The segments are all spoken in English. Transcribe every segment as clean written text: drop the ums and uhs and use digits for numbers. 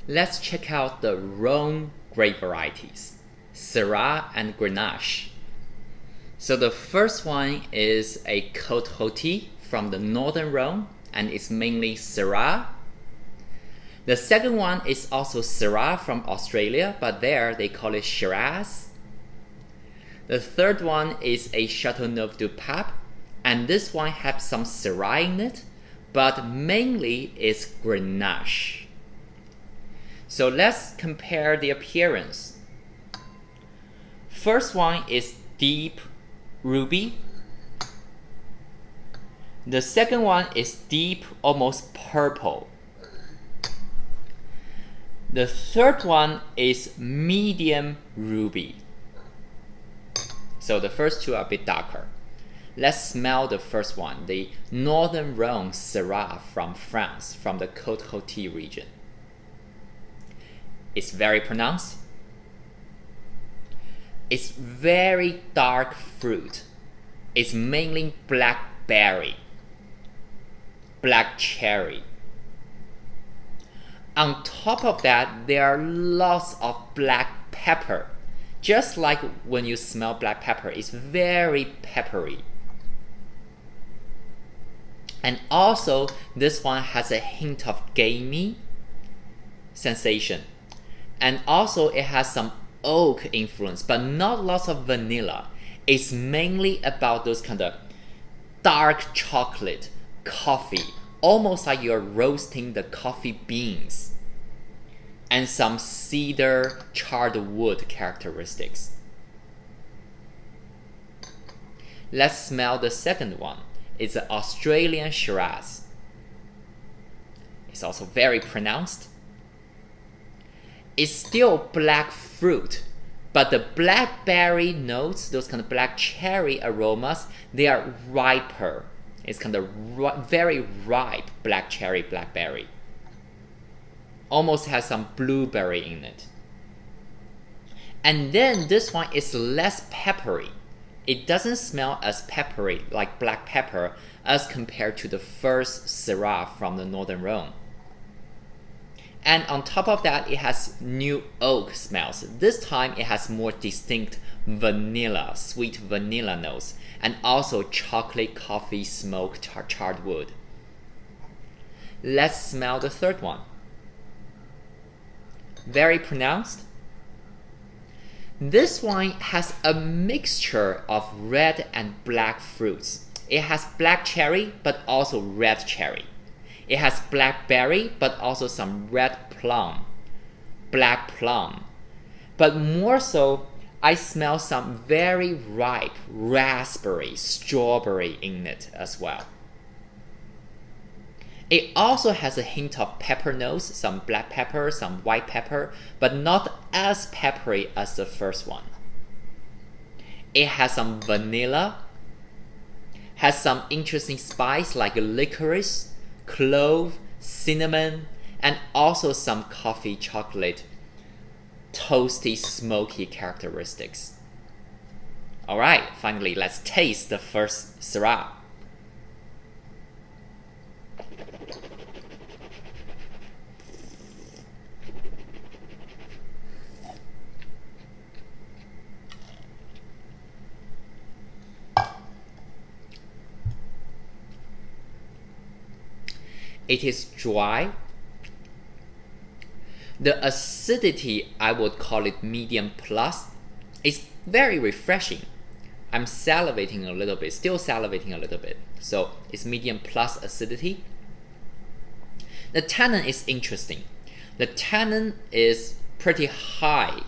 Let's check out the Rhône grape varieties, Syrah and Grenache. So the first one is a Cote Rotie from the northern Rhône, and it's mainly Syrah. The second one is also Syrah from Australia, but there they call it Shiraz. The third one is a Châteauneuf-du-Pape, and this one has some Syrah in it, but mainly is Grenache. So let's compare the appearance. First one is deep ruby. The second one is deep, almost purple. The third one is medium ruby. So the first two are a bit darker. Let's smell the first one, the Northern Rhône Syrah from France, from the Cote Rotie region. It's very pronounced. It's very dark fruit. It's mainly blackberry, black cherry. On top of that, there are lots of black pepper. Just like when you smell black pepper, it's very peppery. And also, this one has a hint of gamey sensation. And also, it has some oak influence, but not lots of vanilla. It's mainly about those kind of dark chocolate, coffee, almost like you're roasting the coffee beans, and some cedar charred wood characteristics. Let's smell the second one. It's an Australian Shiraz. It's also very pronounced. It's still black fruit, but the blackberry notes, those kind of black cherry aromas, they are riper. It's kind of very ripe black cherry, blackberry. Almost has some blueberry in it. And then this one is less peppery. It doesn't smell as peppery like black pepper as compared to the first Syrah from the Northern Rhône. And on top of that, it has new oak smells. This time it has more distinct vanilla, sweet vanilla notes, and also chocolate coffee smoke charred wood. Let's smell the third one. Very pronounced. This one has a mixture of red and black fruits. It has black cherry, but also red cherry. It has blackberry, but also some red plum, black plum. But more so, I smell some very ripe raspberry, strawberry in it as well. It also has a hint of pepper notes, some black pepper, some white pepper, but not as peppery as the first one. It has some vanilla, has some interesting spice like licorice, clove, cinnamon, and also some coffee chocolate, toasty, smoky characteristics. Alright, finally, let's taste the first Syrah. It is dry. The acidity, I would call it medium plus. It's very refreshing. I'm salivating a little bit, still salivating a little bit. So it's medium plus acidity. The tannin is interesting. The tannin is pretty high,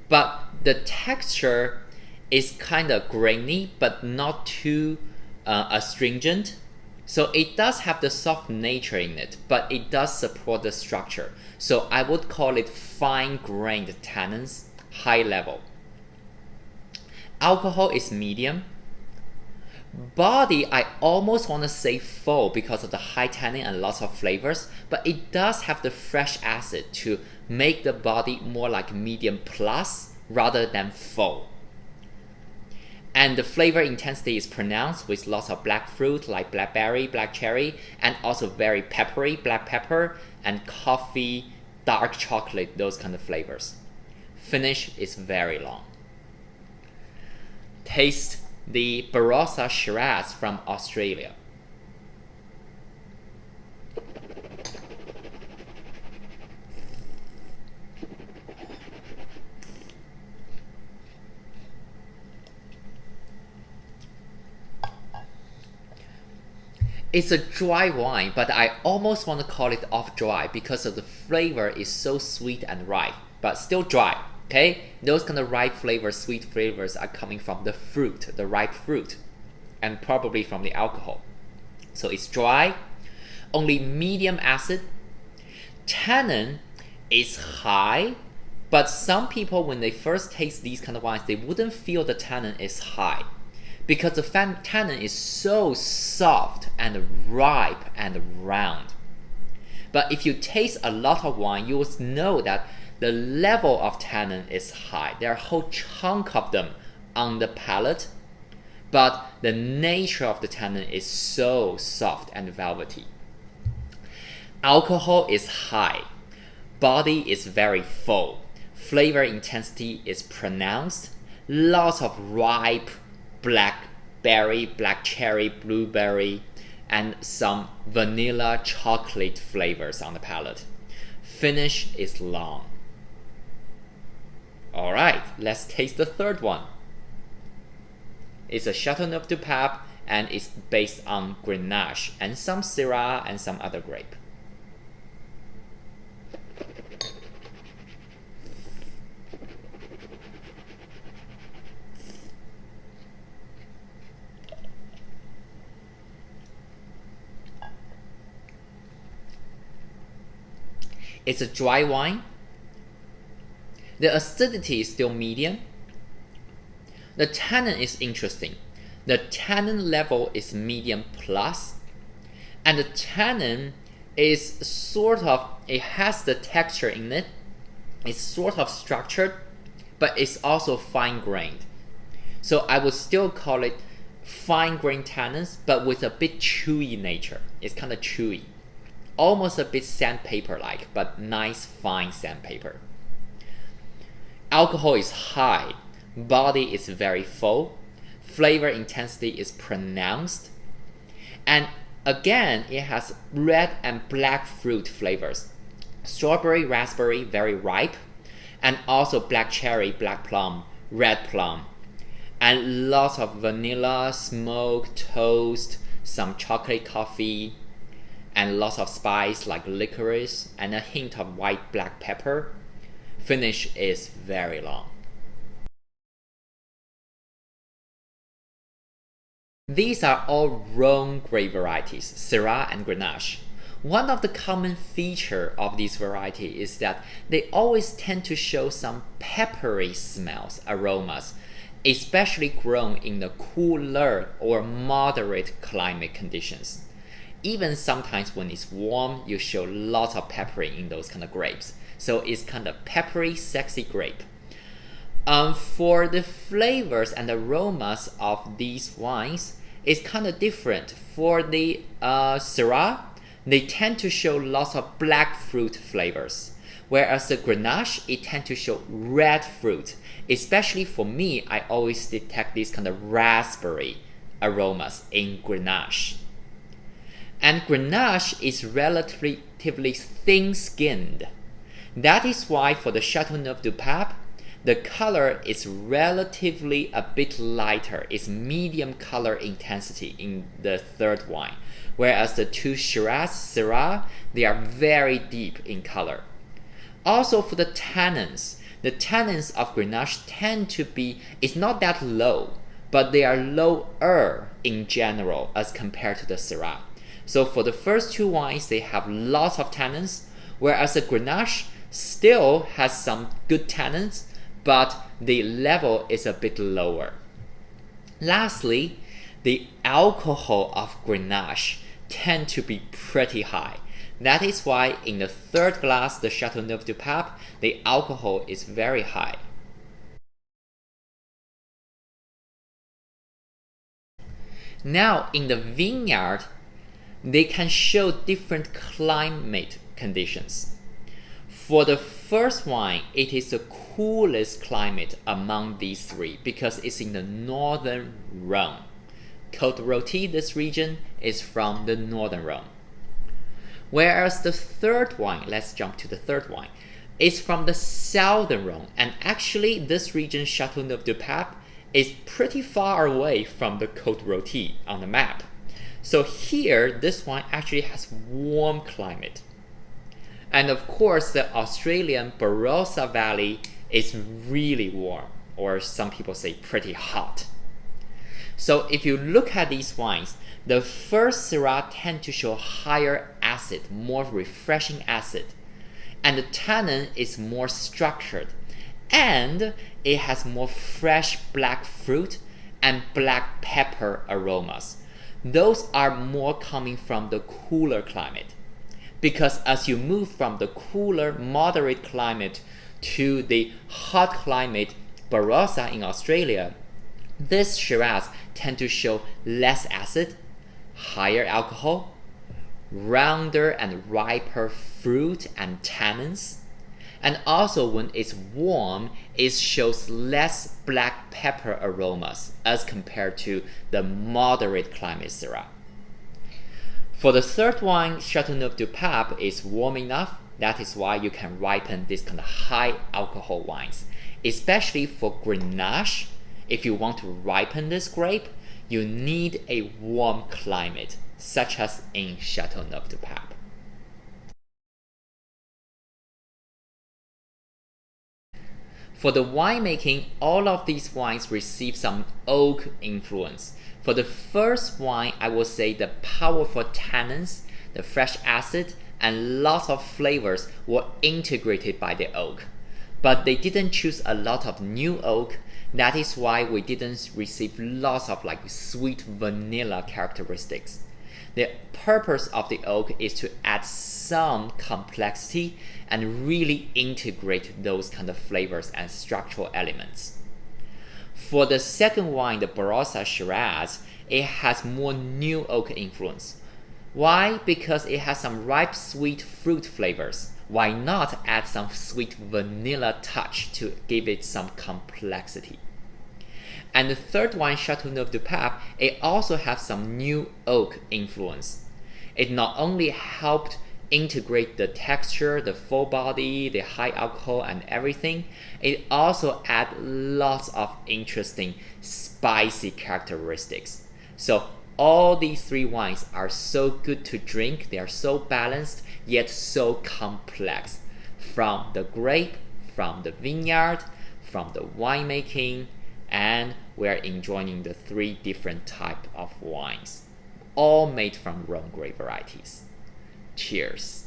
but the texture is kind of grainy, but not too astringent. So it does have the soft nature in it, but it does support the structure. So I would call it fine-grained tannins, high level. Alcohol is medium. Body, I almost want to say full because of the high tannin and lots of flavors, but it does have the fresh acid to make the body more like medium plus rather than full. And the flavor intensity is pronounced with lots of black fruit like blackberry, black cherry, and also very peppery, black pepper, and coffee dark chocolate, those kind of flavors. Finish is very long. Taste the Barossa Shiraz from Australia. It's a dry wine, but I almost want to call it off dry because of the flavor is so sweet and ripe, but still dry. Okay, those kind of ripe flavors, sweet flavors are coming from the fruit, the ripe fruit, and probably from the alcohol. So it's dry, only medium acid. Tannin is high, but some people when they first taste these kind of wines, they wouldn't feel the tannin is high because the tannin is so soft and ripe and round. But if you taste a lot of wine, you will know that the level of tannin is high. There are a whole chunk of them on the palate, but the nature of the tannin is so soft and velvety. Alcohol is high. Body is very full. Flavor intensity is pronounced. Lots of ripe blackberry, black cherry, blueberry, and some vanilla chocolate flavors on the palate. Finish is long. Alright, let's taste the third one. It's a Châteauneuf-du-Pape and it's based on Grenache and some Syrah and some other grape. It's a dry wine. The acidity is still medium. The tannin is interesting. The tannin level is medium plus, and the tannin is sort of, it has the texture in it. It's sort of structured, but it's also fine-grained. So I would still call it fine-grained tannins, but with a bit chewy nature. It's kind of chewy. Almost a bit sandpaper-like, but nice fine sandpaper. Alcohol is high, body is very full, flavor intensity is pronounced, and again it has red and black fruit flavors. Strawberry, raspberry, very ripe, and also black cherry, black plum, red plum, and lots of vanilla, smoke, toast, some chocolate coffee, and lots of spice like licorice and a hint of white black pepper. Finish is very long. These are all Rhône grape varieties, Syrah and Grenache. One of the common features of these varieties is that they always tend to show some peppery smells, aromas, especially grown in the cooler or moderate climate conditions. Even sometimes when it's warm, you show lots of peppery in those kind of grapes. So it's kind of peppery, sexy grape. For the flavors and aromas of these wines, it's kind of different. For the Syrah, they tend to show lots of black fruit flavors. Whereas the Grenache, it tends to show red fruit. Especially for me, I always detect these kind of raspberry aromas in Grenache. And Grenache is relatively thin-skinned. That is why for the Châteauneuf-du-Pape, the color is relatively a bit lighter. It's medium color intensity in the third wine. Whereas the two Shiraz, Syrah, they are very deep in color. Also for the tannins of Grenache tend to be, it's not that low, but they are lower in general as compared to the Syrah. So for the first two wines, they have lots of tannins, whereas the Grenache still has some good tannins, but the level is a bit lower. Lastly, the alcohol of Grenache tend to be pretty high. That is why in the third glass, the Châteauneuf-du-Pape, the alcohol is very high. Now in the vineyard, they can show different climate conditions. For the first wine, it is the coolest climate among these three because it's in the northern Rhône. Cote Rotie, this region, is from the northern Rhône. Whereas the third wine, let's jump to the third wine, is from the southern Rhône. And actually, this region, Châteauneuf-du-Pape, is pretty far away from the Cote Rotie on the map. So here, this wine actually has warm climate. And of course, the Australian Barossa Valley is really warm, or some people say pretty hot. So if you look at these wines, the first Syrah tend to show higher acid, more refreshing acid. And the tannin is more structured. And it has more fresh black fruit and black pepper aromas. Those are more coming from the cooler climate. Because as you move from the cooler, moderate climate to the hot climate, Barossa in Australia, this Shiraz tend to show less acid, higher alcohol, rounder and riper fruit and tannins. And also when it's warm, it shows less black pepper aromas as compared to the moderate climate Syrah. For the third wine, Châteauneuf-du-Pape is warm enough. That is why you can ripen this kind of high alcohol wines. Especially for Grenache, if you want to ripen this grape, you need a warm climate, such as in Châteauneuf-du-Pape. For the winemaking, all of these wines receive some oak influence. For the first wine, I will say the powerful tannins, the fresh acid, and lots of flavors were integrated by the oak. But they didn't choose a lot of new oak. That is why we didn't receive lots of sweet vanilla characteristics. The purpose of the oak is to add some complexity and really integrate those kind of flavors and structural elements. For the second wine, the Barossa Shiraz, it has more new oak influence. Why? Because it has some ripe sweet fruit flavors. Why not add some sweet vanilla touch to give it some complexity? And the third wine, Châteauneuf-du-Pape, it also has some new oak influence. It not only helped integrate the texture, the full body, the high alcohol and everything, it also adds lots of interesting spicy characteristics. So all these three wines are so good to drink. They are so balanced, yet so complex. From the grape, from the vineyard, from the winemaking, and we're enjoying the three different types of wines, all made from Rhône grape varieties. Cheers!